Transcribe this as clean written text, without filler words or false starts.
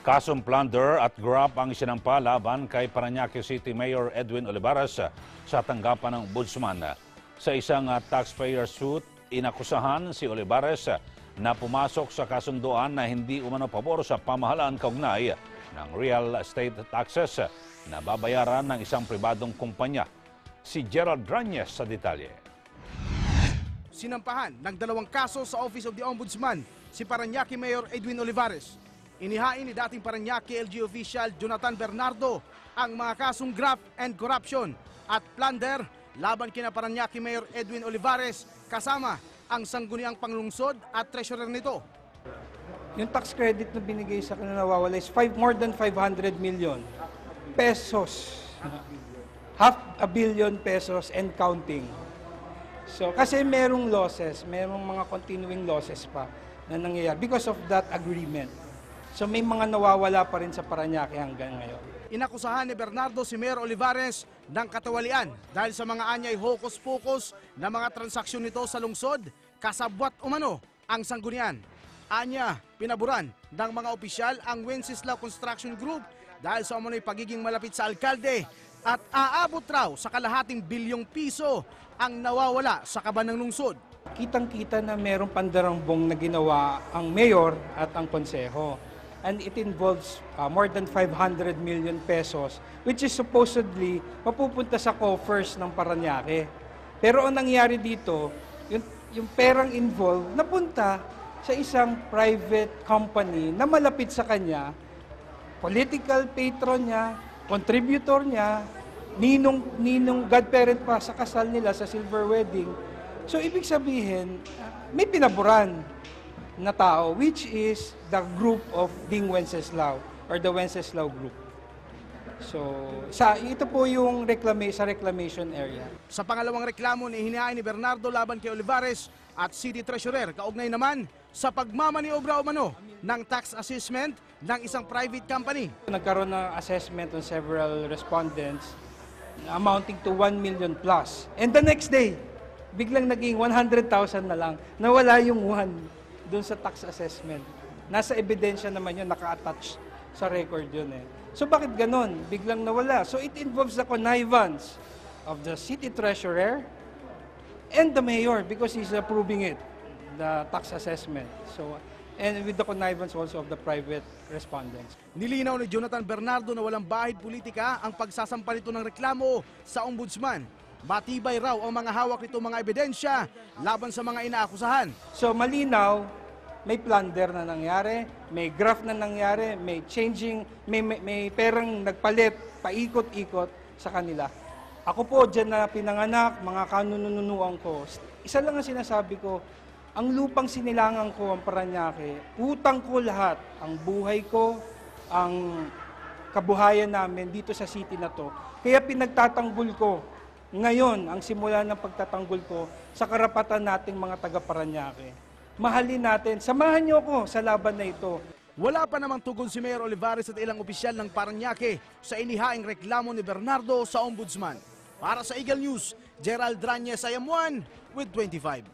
Kasong plunder at graft ang isinampa laban kay Parañaque City Mayor Edwin Olivares sa tanggapan ng Ombudsman. Sa isang taxpayer suit, inakusahan si Olivares na pumasok sa kasunduan na hindi umano pabor sa pamahalaan kaugnay ng real estate taxes na babayaran ng isang pribadong kumpanya. Si Gerald Drañez sa detalye. Sinampahan ng 2 kaso sa Office of the Ombudsman si Parañaque Mayor Edwin Olivares. Inihain ni dating Parañaque LG official Jonathan Bernardo ang mga kasong graft and corruption at plunder laban kina Parañaque Mayor Edwin Olivares kasama ang sangguniang panglungsod at treasurer nito. Yung tax credit na binigay sa kanila nawawala is more than 500 million pesos. Half a billion pesos and counting. So, kasi merong losses, merong mga continuing losses pa na nangyayari because of that agreement. So, may mga nawawala pa rin sa Parañaque hanggang ngayon. Inakusahan ni Bernardo si Mayor Olivares ng katawalian dahil sa mga anyay hokus-pokus na mga transaksyon nito sa lungsod, kasabwat umano ang sanggunian. Anya, pinaburan ng mga opisyal ang Wenceslao Construction Group dahil sa umano'y pagiging malapit sa alkalde at aabot raw sa kalahating bilyong piso ang nawawala sa kaban ng lungsod. Kitang-kita na merong pandarambong na ginawa ang mayor at ang konseho. And it involves more than 500 million pesos, which is supposedly mapupunta sa coffers ng Parañaque. Pero ang nangyari dito, yung perang involved napunta sa isang private company na malapit sa kanya, political patron niya, contributor niya, ninong godparent pa sa kasal nila sa silver wedding. So ibig sabihin, may pinaburan na tao, which is the group of Ding Wenceslao or the Wenceslao group. So, ito po yung sa reclamation area. Sa pangalawang reklamo ni hinahain ni Bernardo laban kay Olivares at City Treasurer, kaugnay naman sa pagmamaniobra umano ng tax assessment ng isang private company. Nagkaroon ng assessment on several respondents amounting to 1 million plus. And the next day, biglang naging 100,000 na lang. Nawala yung 1 doon sa tax assessment. Nasa ebidensya naman yun, naka-attach sa record yun eh. So bakit ganon? Biglang nawala. So it involves the connivance of the city treasurer and the mayor because he's approving it, the tax assessment. So, and with the connivance also of the private respondents. Nilinaw ni Jonathan Bernardo na walang bahid politika ang pagsasampa nito ng reklamo sa ombudsman. Matibay raw ang mga hawak nito mga ebidensya laban sa mga inaakusahan. So malinaw, may plunder na nangyari, may graft na nangyari, may changing, may perang nagpalit, paikot-ikot sa kanila. Ako po dyan na pinanganak, mga kanununuan ko. Isa lang ang sinasabi ko, ang lupang sinilangan ko ang Parañaque, utang ko lahat, ang buhay ko, ang kabuhayan namin dito sa city na to. Kaya pinagtatanggol ko ngayon ang simula ng pagtatanggol ko sa karapatan nating mga taga-Parañaque. Mahalin natin, samahan niyo ako sa laban na ito. Wala pa namang tugon si Mayor Olivares at ilang opisyal ng Parañaque sa inihaing reklamo ni Bernardo sa Ombudsman. Para sa Eagle News, Gerald Drañez, IM1 with 25.